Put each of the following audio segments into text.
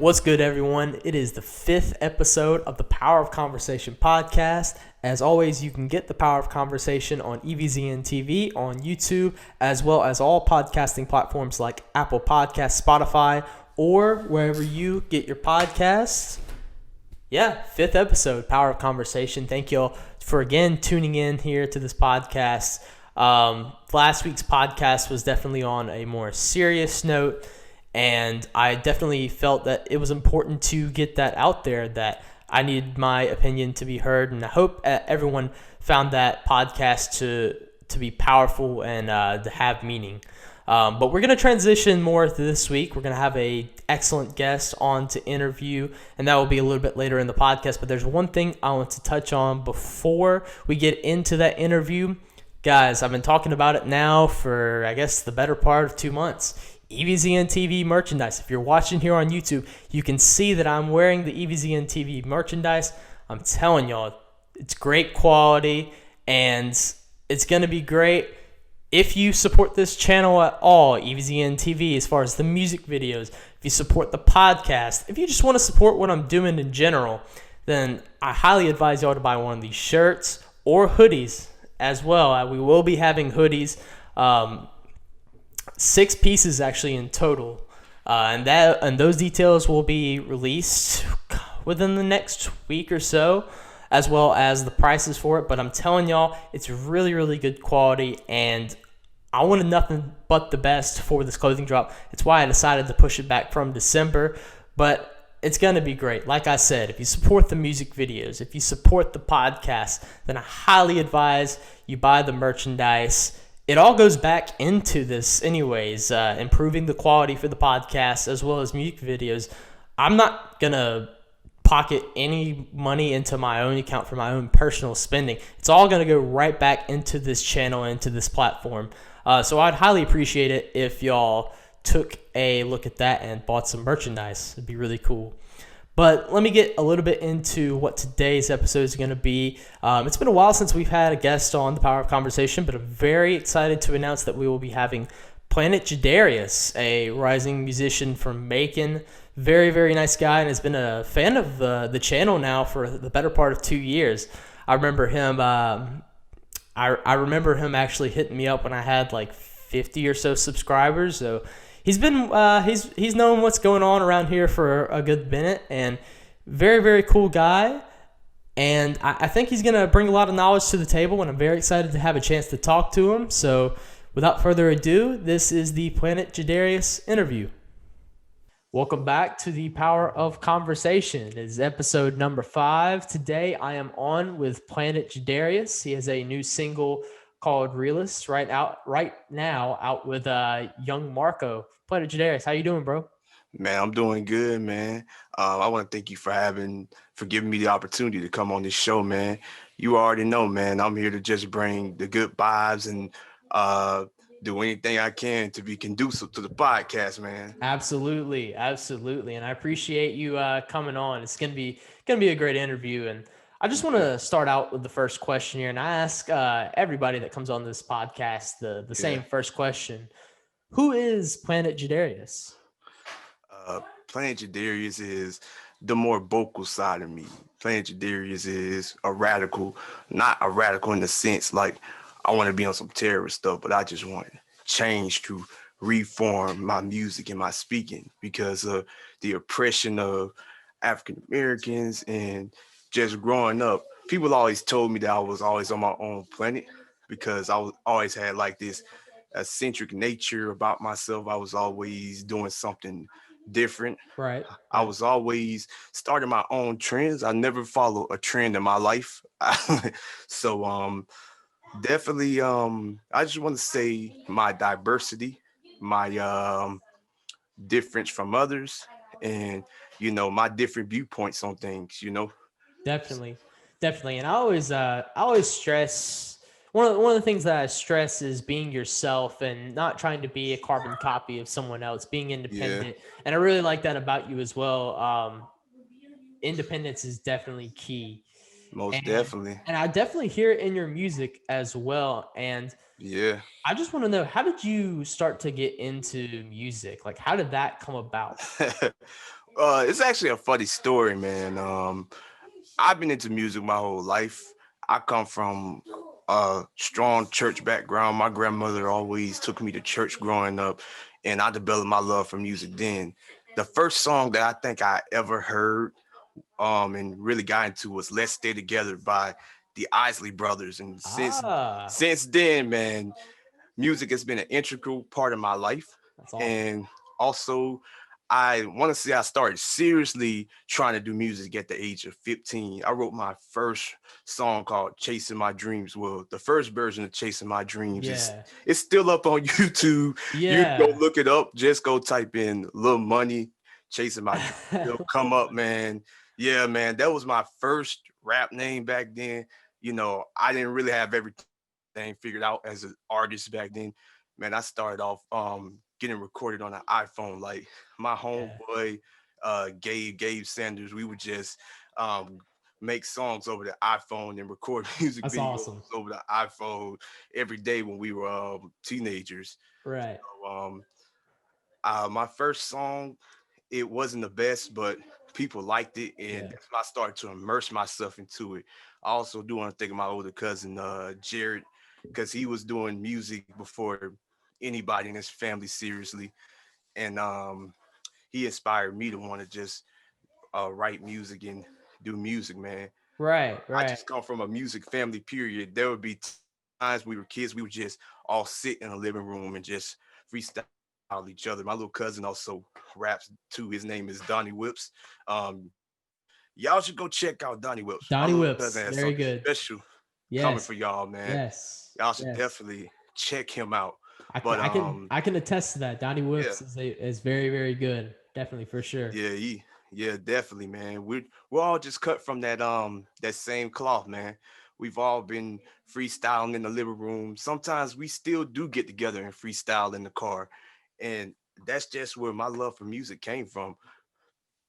What's good, everyone? It is the 5th episode of the Power of Conversation podcast. As always, you can get the Power of Conversation on EVZN TV on YouTube, as well as all podcasting platforms like Apple Podcasts, Spotify, or wherever you get your podcasts. Yeah, 5th episode, Power of Conversation. Thank you all for again tuning in here to this podcast. Last week's podcast was definitely on a more serious note, and I definitely felt that it was important to get that out there, that I needed my opinion to be heard, and I hope everyone found that podcast to be powerful and to have meaning. But we're going to transition more to this week. We're going to have a excellent guest on to interview, and that will be a little bit later in the podcast. But there's one thing I want to touch on before we get into that interview. Guys, I've been talking about it now for, I guess, the better part of 2 months. EVZN TV merchandise. If you're watching here on YouTube, you can see that I'm wearing the EVZN TV merchandise. I'm telling y'all, it's great quality, and it's going to be great. If you support this channel at all, EVZN TV, as far as the music videos, if you support the podcast, if you just want to support what I'm doing in general, then I highly advise y'all to buy one of these shirts or hoodies as well. We will be having hoodies, 6 pieces actually in total, and those details will be released within the next week or so, as well as the prices for it. But I'm telling y'all, it's really, really good quality, and I wanted nothing but the best for this clothing drop. It's why I decided to push it back from December, but it's going to be great. Like I said, if you support the music videos, if you support the podcast, then I highly advise you buy the merchandise. It all goes back into this anyways, improving the quality for the podcast as well as music videos. I'm not going to pocket any money into my own account for my own personal spending. It's all going to go right back into this channel, into this platform. So I'd highly appreciate it if y'all took a look at that and bought some merchandise. It'd be really cool. But let me get a little bit into what today's episode is going to be. It's been a while since we've had a guest on the Power of Conversation, but I'm very excited to announce that we will be having Planet Jadarius, a rising musician from Macon. Very, very nice guy, and has been a fan of the channel now for the better part of 2 years. I remember him. I remember him actually hitting me up when I had like 50 or so subscribers. So he's been he's known what's going on around here for a good minute, and very, very cool guy. And I think he's gonna bring a lot of knowledge to the table, and I'm very excited to have a chance to talk to him. So without further ado, this is the Planet Jadarius interview. Welcome back to the Power of Conversation. It is episode number 5. Today I am on with Planet Jadarius. He has a new single called Realist right now out with Young Marco. Planet Jadarius, how you doing, bro? Man, I'm doing good, man. I want to thank you for giving me the opportunity to come on this show, man. You already know, man, I'm here to just bring the good vibes and do anything I can to be conducive to the podcast, man. Absolutely, and I appreciate you coming on. It's gonna be a great interview, and I just want to start out with the first question here, and I ask everybody that comes on this podcast the same first question: who is Planet Jadarius? Planet Jadarius is the more vocal side of me. Planet Jadarius is not a radical in the sense like I want to be on some terrorist stuff, but I just want change to reform my music and my speaking because of the oppression of African Americans. And just growing up, people always told me that I was always on my own planet because always had like this eccentric nature about myself. I was always doing something different. Right. I was always starting my own trends. I never followed a trend in my life. So definitely I just want to say my diversity, my difference from others, and my different viewpoints on things. Definitely. And I always stress one of the things that I stress is being yourself and not trying to be a carbon copy of someone else, being independent. Yeah. And I really like that about you as well. Independence is definitely key. Most definitely. And I definitely hear it in your music as well. And yeah, I just want to know, how did you start to get into music? Like, how did that come about? It's actually a funny story, man. I've been into music my whole life. I come from a strong church background. My grandmother always took me to church growing up, and I developed my love for music then. The first song that I think I ever heard and really got into was "Let's Stay Together" by the Isley Brothers, and since Ah, since then, man, music has been an integral part of my life. that's awesome. And also, I want to say I started seriously trying to do music at the age of 15. I wrote my first song called Chasing My Dreams. Well, the first version of Chasing My Dreams is Yeah. it's still up on YouTube. You can go Yeah. look it up. Just go type in Lil Money, Chasing My Dreams. It'll come up, man. Yeah, man. That was my first rap name back then. I didn't really have everything figured out as an artist back then. Man, I started off getting recorded on an iPhone. Like my Yeah. homeboy Gabe Sanders, we would just um make songs over the iPhone and record music That's videos awesome. over the iPhone every day when we were teenagers. Right. Um my first song, it wasn't the best, but people liked it, and Yeah. that's when I started to immerse myself into it. I also do want to thank my older cousin Jared, because he was doing music before anybody in his family seriously, and he inspired me to want to just write music and do music, man. Right. I Right. just come from a music family. Period. There would be times we were kids, we would just all sit in a living room and just freestyle each other. My little cousin also raps too. His name is Donnie Whips. Y'all should go check out Donnie Whips. My Donnie little cousin Whips. has Very something good. special coming Yes. for y'all, man. Yes. Y'all should Yes. definitely check him out. I can But I can I can attest to that. Donnie yeah, Whips is very, very good. Definitely for sure. yeah, yeah, definitely, man. We're all just cut from that same cloth, man. We've all been freestyling in the living room. Sometimes we still do get together and freestyle in the car, and that's just where my love for music came from.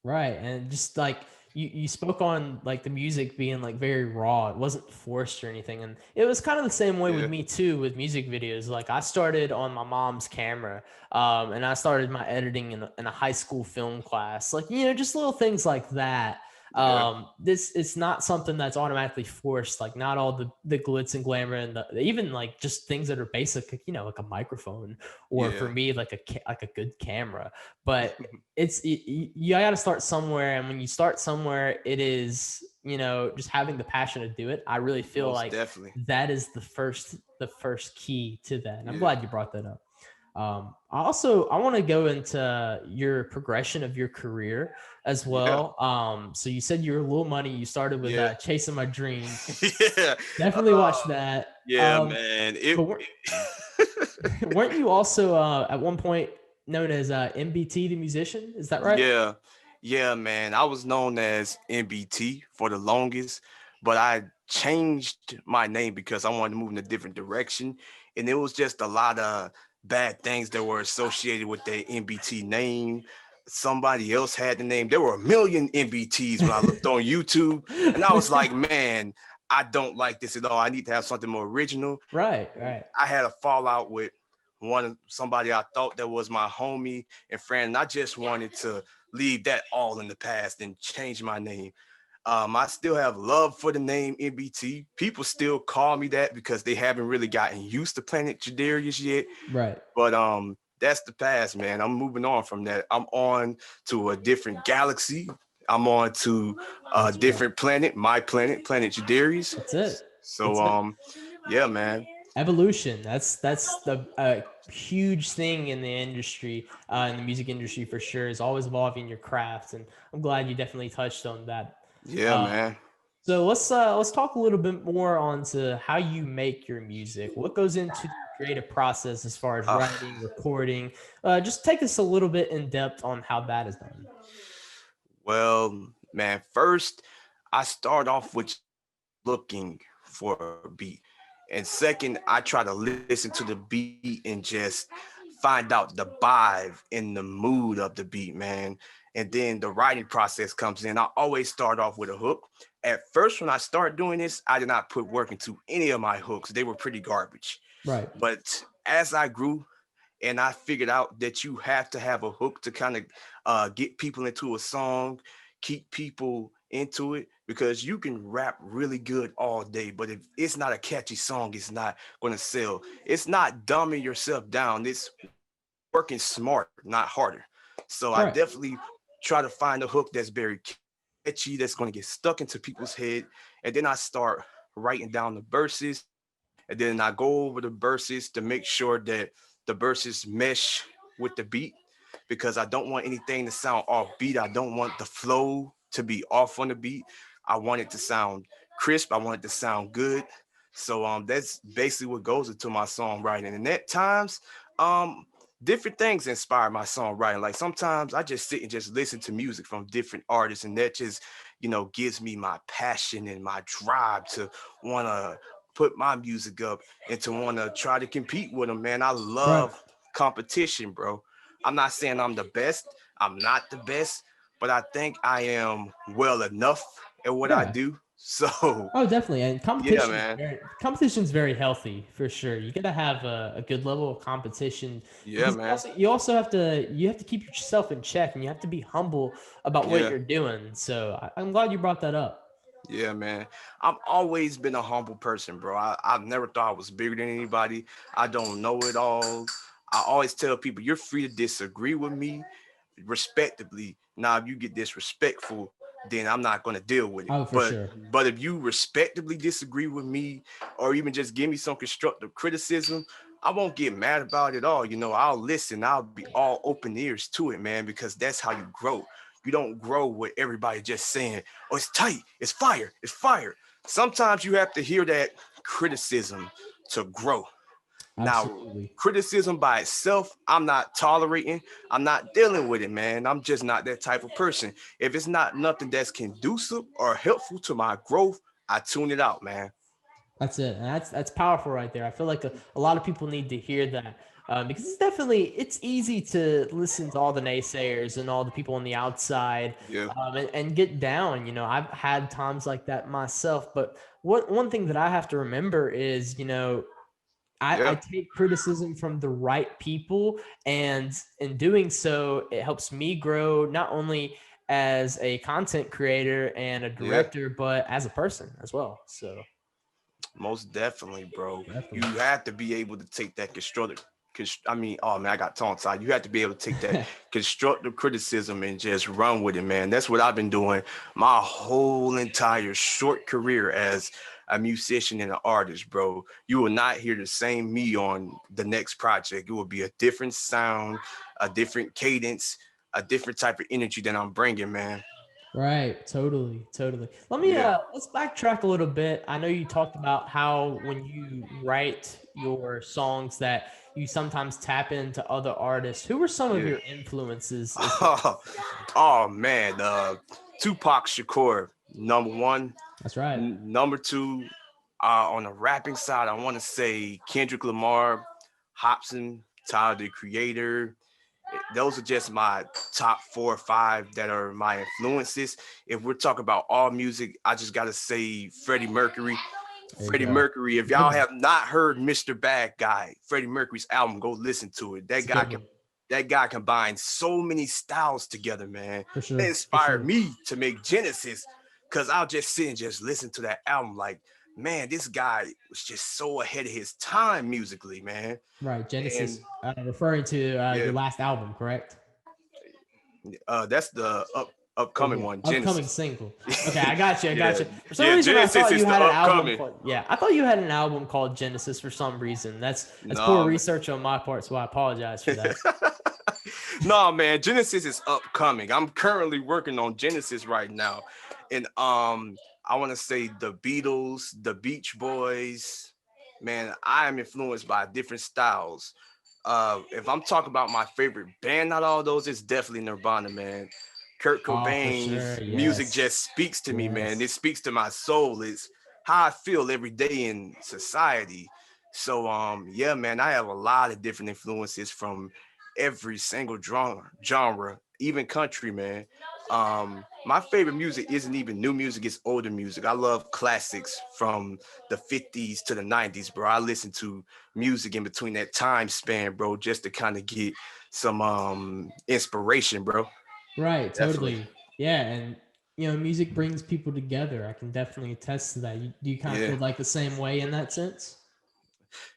Right. And just like you spoke on like the music being like very raw. It wasn't forced or anything. And it was kind of the same way with Yeah, me too with music videos. Like I started on my mom's camera. And I started my editing in a high school film class. Like, just little things like that. yeah, This it's not something that's automatically forced. Like not all the glitz and glamour and even like just things that are basic, like, like a microphone, or for yeah, me like like a good camera. But you got to start somewhere, and when you start somewhere, it is just having the passion to do it. I really feel most like definitely. that is the first key to that, and I'm Yeah, glad you brought that up. I want to go into your progression of your career as yeah, well. So you said you were Little Money. You started with yeah, Chasing My Dreams. yeah. Definitely watch that. Yeah, man. But weren't you also at one point known as MBT the musician? Is that right? Yeah, yeah, man. I was known as NBT for the longest, but I changed my name because I wanted to move in a different direction. And it was just a lot of bad things that were associated with that NBT name. Somebody else had the name. There were a million NBTs when I looked on YouTube. And I was like, man, I don't like this at all. I need to have something more original. Right, And right. I had a fallout with somebody I thought that was my homie and friend. And I just wanted to leave that all in the past and change my name. I still have love for the name NBT. People still call me that because they haven't really gotten used to Planet Jadarius yet. Right. But that's the past, man. I'm moving on from that. I'm on to a different galaxy. I'm on to a That's right. different planet, my planet, Planet Jadarius. That's it. So That's it. yeah, man. Evolution. That's the huge thing in the industry, in the music industry for sure, is always evolving your craft, and I'm glad you definitely touched on that. Yeah, Uh, man. so let's talk a little bit more on to how you make your music. What goes into the creative process as far as Uh, writing, recording? Just take us a little bit in depth on how that is done. well, man, first I start off with looking for a beat. And second, I try to listen to the beat and just find out the vibe and the mood of the beat, man. And then the writing process comes in. I always start off with a hook. At first, when I started doing this, I did not put work into any of my hooks. They were pretty garbage. Right. But as I grew, and I figured out that you have to have a hook to kind of get people into a song, keep people into it, because you can rap really good all day, but if it's not a catchy song, it's not going to sell. It's not dumbing yourself down. It's working smart, not harder. So I Right. definitely try to find a hook that's very catchy, that's going to get stuck into people's head, and then I start writing down the verses, and then I go over the verses to make sure that the verses mesh with the beat, because I don't want anything to sound off beat. I don't want the flow to be off on the beat. I want it to sound crisp. I want it to sound good. So that's basically what goes into my songwriting. And at times, um different things inspire my songwriting. Like sometimes I just sit and just listen to music from different artists, and that just, gives me my passion and my drive to want to put my music up and to want to try to compete with them, man. I Right. love competition, bro. I'm not saying I'm the best. I'm not the best, but I think I am well enough at what I Yeah. do. So, Oh, definitely. And yeah, man. competition's very healthy for sure. You got to have a good level of competition Yeah, because man. you also have to keep yourself in check and you have to be humble about what Yeah. you're doing. So I'm glad you brought that up. Yeah, man. I've always been a humble person, bro. I never thought I was bigger than anybody. I don't know it all. I always tell people, you're free to disagree with me respectably. Now, if you get disrespectful, then I'm not going to deal with it. Oh, for But sure. but if you respectably disagree with me, or even just give me some constructive criticism, I won't get mad about it all. I'll listen. I'll be all open ears to it, man, because that's how you grow. You don't grow with everybody just saying, "Oh, it's tight, it's fire, it's fire." Sometimes you have to hear that criticism to grow. Now, Absolutely. criticism by itself, I'm not tolerating. I'm not dealing with it, man. I'm just not that type of person. If it's not nothing that's conducive or helpful to my growth, I tune it out, man. That's it. And that's powerful right there. I feel like a lot of people need to hear that because it's easy to listen to all the naysayers and all the people on the outside Yeah, and get down. I've had times like that myself. But one thing that I have to remember is, I yeah, take criticism from the right people, and in doing so, it helps me grow not only as a content creator and a yeah. director, but as a person as well. So Most definitely, bro. You definitely. have to be able to take that constructive. I mean, oh man, I got tongue tied. You have to be able to take that constructive criticism and just run with it, man. That's what I've been doing my whole entire short career as a musician and an artist, bro. You will not hear the same me on the next project. It will be a different sound, a different cadence, a different type of energy that I'm bringing, man. Right, totally, totally. Yeah, Let's backtrack a little bit. I know you talked about how when you write your songs that you sometimes tap into other artists. Who were some of yeah. your influences as far Oh, oh man, Tupac Shakur, number one. That's right. Number two, on the rapping side, I want to say Kendrick Lamar, Hobson, Tyler the Creator. Those are just my top 4 or 5 that are my influences. If we're talking about all music, I just gotta say Freddie Mercury. There you Freddie go. Mercury. If y'all Good one. have not heard Mr. Bad Guy, Freddie Mercury's album, go listen to it. It's a good one. That guy combines so many styles together, man. For It sure. For inspired sure. me to make Genesis, because I'll just sit and just listen to that album. Like, man, this guy was just so ahead of his time musically, man. Right. And Genesis, referring to yeah, your last album, correct? that's the Or upcoming your one, upcoming Genesis. single. Okay, I got you. I got Yeah, you. For some yeah, reason, I Genesis thought is you the had an album upcoming. called. Yeah, I thought you had an album called Genesis for some reason. That's poor No, man. research on my part, so I apologize for that. No, man, Genesis is upcoming. I'm currently working on Genesis right now. And I want to say the Beatles, the Beach Boys. Man, I am influenced by different styles. If I'm talking about my favorite band, not all those, it's definitely Nirvana, man. Kurt Oh, for sure. Cobain's music Yes. just speaks to me, man. Yes. It speaks to my soul. It's how I feel every day in society. So yeah, man, I have a lot of different influences from every single genre, even country, man. My favorite music isn't even new music, it's older music. I love classics from the 50s to the 90s, bro. I listen to music in between that time span, bro, just to kind of get some inspiration, bro. Right, Definitely. totally. Yeah, and music brings people together. I can definitely attest to that. Do you kind of Yeah. feel like the same way in that sense?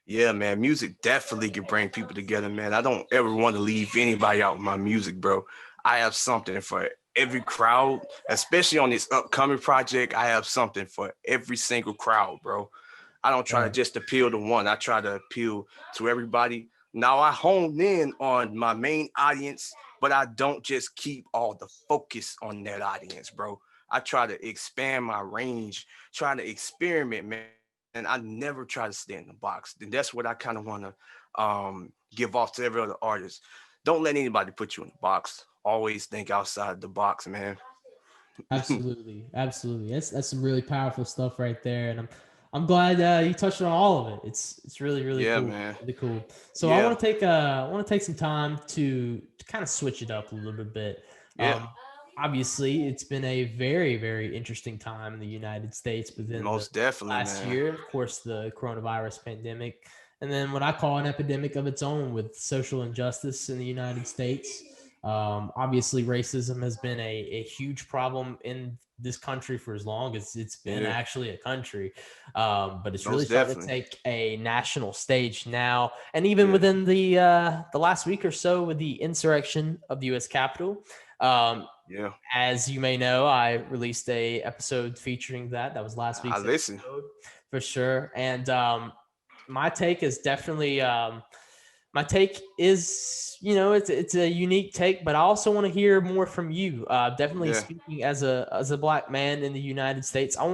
Yeah, man. Music definitely can bring people together, man. I don't ever want to leave anybody out with my music, bro. I have something for every crowd, especially on this upcoming project. I have something for every single crowd, bro. I don't try to Right. just appeal to one. I try to appeal to everybody. Now I hone in on my main audience, but I don't just keep all the focus on that audience, bro. I try to expand my range, try to experiment, man. And I never try to stay in the box. And that's what I kind of want to give off to every other artist. Don't let anybody put you in the box. Always think outside the box, man. Absolutely, absolutely. That's some really powerful stuff right there, and I'm glad you touched on all of it. It's really Yeah, cool, man. really cool. So Yeah, I want to take some time to kind of switch it up a little bit. yeah. Um, Obviously, it's been a very interesting time in the United States within the Most definitely, last man. year. Of course, the coronavirus pandemic, and then what I call an epidemic of its own with social injustice in the United States. Obviously, racism has been a huge problem in this country for as long as it's been Yeah, actually a country. But it's really most starting to definitely. take a national stage now. And even Yeah, within the last week or so with the insurrection of the U.S. Capitol, um, yeah. as you may know, I released a episode featuring that. That was last I week's listen. episode for sure. And my take is definitely my take is it's a unique take, but I also want to hear more from you. Definitely Yeah. speaking as a black man in the United States, Hmm. I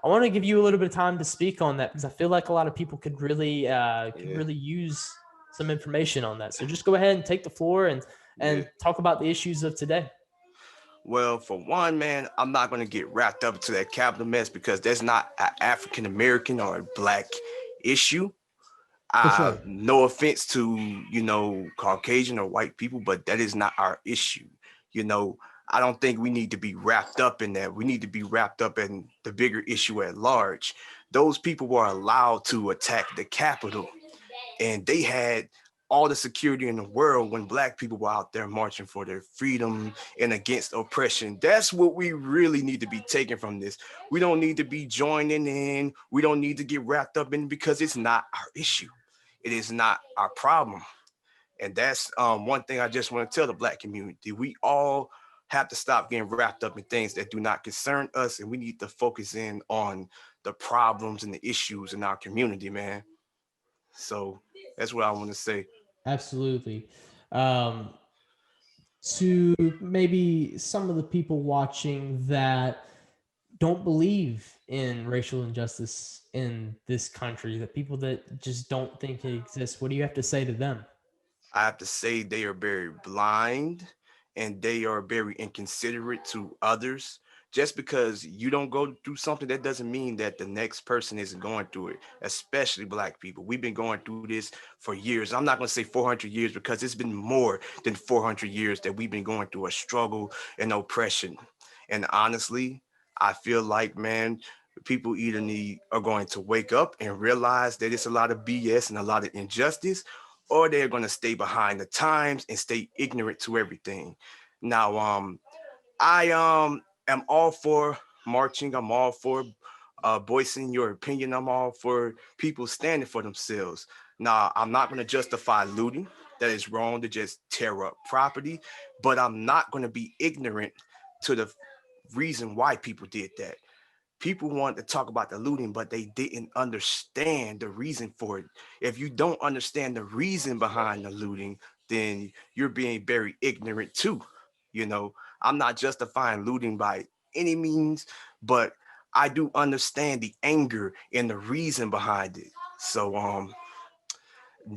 want to give you a little bit of time to speak on that because I feel like a lot of people could Yeah. really use some information on that. So just go ahead and take the floor Yeah. and talk about the issues of today. Well, for one, man, I'm not gonna get wrapped up into that capital mess because that's not an African American or a black issue. For sure. No offense to Caucasian or white people, but that is not our issue. You know, I don't think we need to be wrapped up in that. We need to be wrapped up in the bigger issue at large. Those people were allowed to attack the Capitol, and they had all the security in the world when black people were out there marching for their freedom and against oppression. That's what we really need to be taking from this. We don't need to be joining in. We don't need to get wrapped up in it because it's not our issue. It is not our problem. And that's one thing I just want to tell the black community. We all have to stop getting wrapped up in things that do not concern us, and we need to focus in on the problems and the issues in our community, man. So that's what I want to say. Absolutely. Um, to maybe some of the people watching that don't believe in racial injustice in this country, the people that just don't think it exists, what do you have to say to them? I have to say they are very blind and they are very inconsiderate to others. Just because you don't go through something, that doesn't mean that the next person isn't going through it, especially black people. We've been going through this for years. I'm not going to say 400 years because it's been more than 400 years that we've been going through a struggle and oppression. And honestly, I feel like, man, people either need are going to wake up and realize that it's a lot of BS and a lot of injustice, or they're going to stay behind the times and stay ignorant to everything. Now, I am all for marching. I'm all for voicing your opinion. I'm all for people standing for themselves. Now, I'm not going to justify looting. That is wrong to just tear up property, but I'm not going to be ignorant to the reason why people did that. People want to talk about the looting, but they didn't understand the reason for it. If you don't understand the reason behind the looting, then you're being very ignorant too. You know, I'm not justifying looting by any means, but I do understand the anger and the reason behind it. So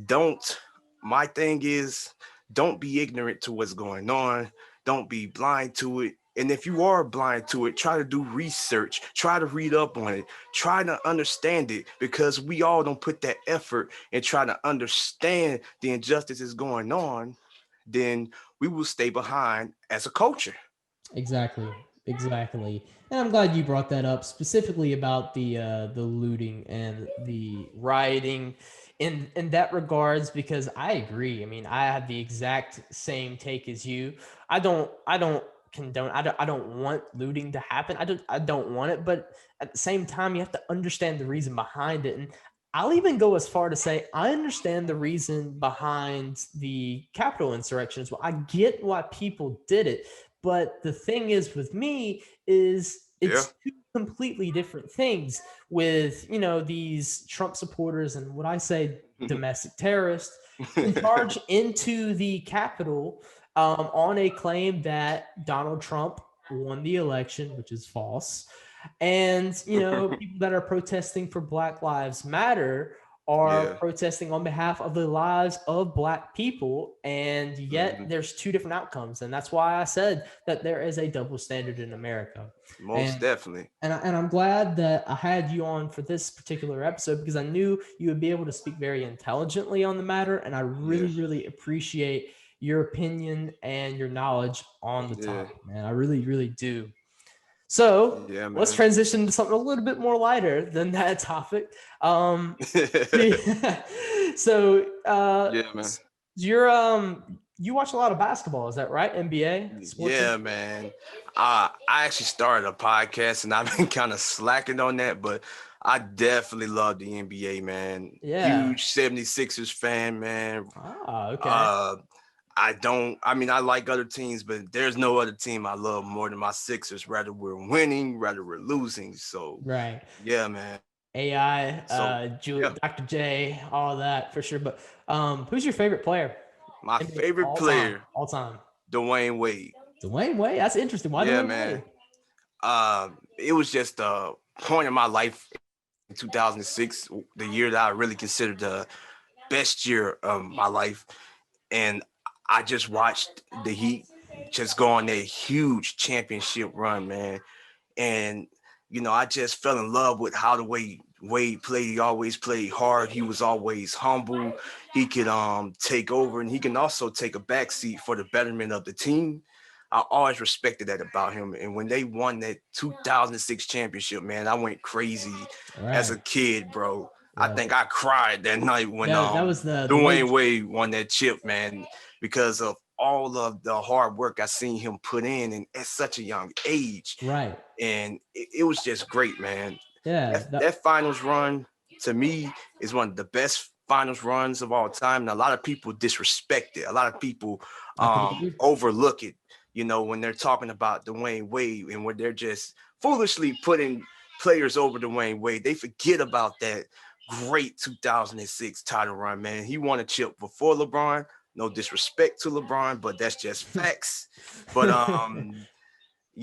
don't my thing is, don't be ignorant to what's going on, don't be blind to it, and if you are blind to it, try to do research, try to read up on it, try to understand it, because we all don't put that effort and try to understand the injustices going on, then we will stay behind as a culture. Exactly. Exactly. And I'm glad you brought that up specifically about the looting and the rioting in that regards because I agree. I mean, I have the exact same take as you. I don't condone I don't want looting to happen. I don't want it, but at the same time you have to understand the reason behind it. And I'll even go as far to say I understand the reason behind the Capitol insurrection as well. I get why people did it, but the thing is with me is Yeah. it's two completely different things with, these Trump supporters and what I say domestic terrorists can charge into the Capitol on a claim that Donald Trump won the election, which is false. And, people that are protesting for Black Lives Matter are Yeah. protesting on behalf of the lives of Black people. And yet Hmm. there's two different outcomes. And that's why I said that there is a double standard in America. Most And definitely. and I'm glad that I had you on for this particular episode because I knew you would be able to speak very intelligently on the matter. And I Yeah. really, really appreciate your opinion and your knowledge on the Yeah. topic, man. I really, really do. So Yeah, let's man. transition to something a little bit more lighter than that topic. So Yeah, man. you watch a lot of basketball, is that right? NBA, sports Yeah, NBA? man. I actually started a podcast and I've been kind of slacking on that, but I definitely love the NBA, man. Yeah. Huge 76ers fan, man. Ah, okay. Uh, I mean, I like other teams, but there's no other team I love more than my Sixers, whether we're winning, whether we're losing. So, Right. yeah, man. AI, So, yeah, Dr. J, all that for sure. But who's your favorite player? my NBA favorite all time, player, all time. Dwayne Wade. Dwayne Wade. That's interesting. Why Yeah, Dwayne man. Wade? It was just a point in my life in 2006, the year that I really considered the best year of my life. And I just watched the Heat just go on a huge championship run, man. And, I just fell in love with how the way Wade played. He always played hard. He was always humble. He could take over and he can also take a backseat for the betterment of the team. I always respected that about him. And when they won that 2006 championship, man, I went crazy as a Right. kid, bro. I Yeah. think I cried that night when Yeah, that was the Dwayne Wade. Wade won that chip, man, because of all of the hard work I seen him put in and at such a young age. Right. And it was just great, man. Yeah. That finals run to me is one of the best finals runs of all time. And a lot of people disrespect it. A lot of people I can agree. overlook it, when they're talking about Dwayne Wade and when they're just foolishly putting players over Dwayne Wade. They forget about that great 2006 title run, man. He won a chip before LeBron. No disrespect to LeBron, but that's just facts. But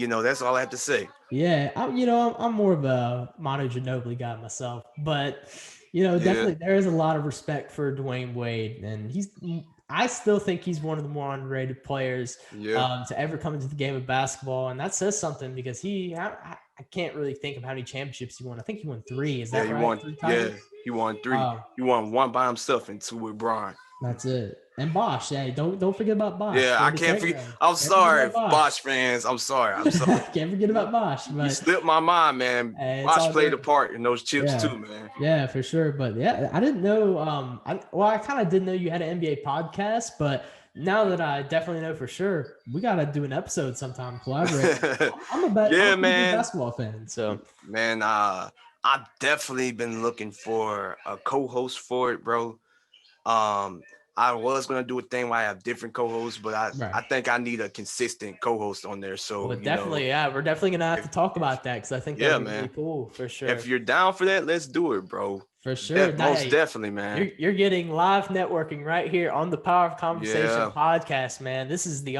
that's all I have to say. Yeah, I'm more of a Manu Ginobili guy myself, but Yeah, definitely there is a lot of respect for Dwayne Wade, and I still think he's one of the more underrated players yeah, to ever come into the game of basketball, and that says something because I can't really think of how many championships he won. I think he won three. Is yeah. that He right? won. Three Yeah, titles. he won three. Um, He won one by himself and two with Brian. that's it. And Bosch, hey, don't forget about Bosch. Yeah, I Candace can't forget. Agnew. I'm Can't forget sorry, about Bosch. Bosch fans. I'm sorry. I'm sorry. Can't forget about Bosch, You but slipped my mind, man. hey, it's Bosch all played a good. part in those chips Yeah. too, man. Yeah, for sure. But yeah, I didn't know. I kind of didn't know you had an NBA podcast, but now that I definitely know for sure, we got to do an episode sometime, collaborate. I'm Yeah, a pretty big man. basketball fan. So, Man, I've definitely been looking for a co-host for it, bro. Um, I was gonna do a thing where I have different co-hosts, but right. I think I need a consistent co-host on there. So Well, definitely. Yeah, we're definitely going to have to talk about that because I think that yeah, would be really man. cool for sure. If you're down for that, let's do it, bro. For sure. Most Hey, definitely, man. you're getting live networking right here on the Power of Conversation Yeah, podcast, man. This is the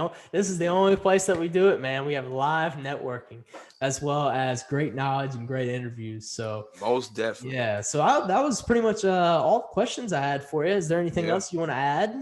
only place that we do it, man. We have live networking as well as great knowledge and great interviews. So most definitely. yeah, so that was pretty much all the questions I had for you. Is there anything Yeah. else you want to add?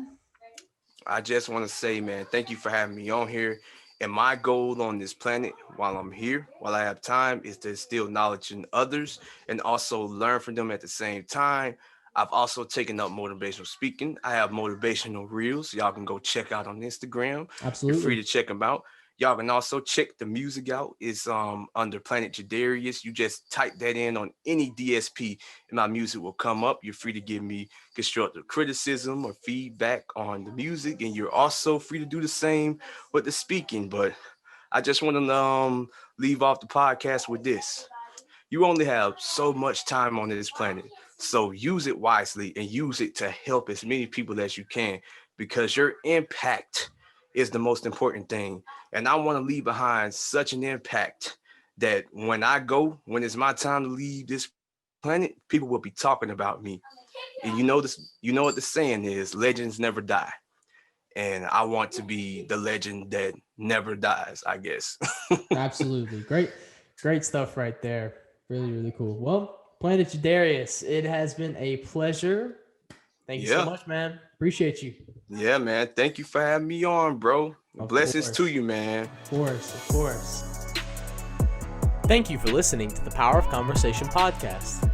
I just want to say, man, thank you for having me on here. And my goal on this planet while I'm here, while I have time, is to instill knowledge in others and also learn from them at the same time. I've also taken up motivational speaking. I have motivational reels. Y'all can go check out on Instagram. You're free Absolutely. to check them out. Y'all can also check the music out. It's under Planet Jadarius. You just type that in on any DSP and my music will come up. You're free to give me constructive criticism or feedback on the music, and you're also free to do the same with the speaking. But I just want to leave off the podcast with this. You only have so much time on this planet. So use it wisely and use it to help as many people as you can, because your impact is the most important thing. And I want to leave behind such an impact that when it's my time to leave this planet, people will be talking about me. And you know what the saying is, legends never die. And I want to be the legend that never dies, I guess. Absolutely. Great stuff right there. Really, really cool. Well, Planet Jadarius, it has been a pleasure. Thank you so much, man. Appreciate you. Yeah, man. Thank you for having me on, bro. Blessings to you, man. Of course. Thank you for listening to the Power of Conversation podcast.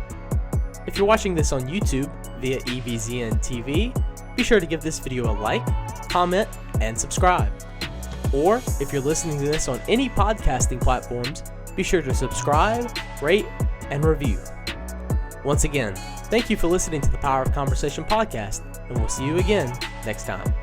If you're watching this on YouTube via EVZN TV, be sure to give this video a like, comment, and subscribe. Or if you're listening to this on any podcasting platforms, be sure to subscribe, rate, and review. Once again, thank you for listening to the Power of Conversation podcast, and we'll see you again next time.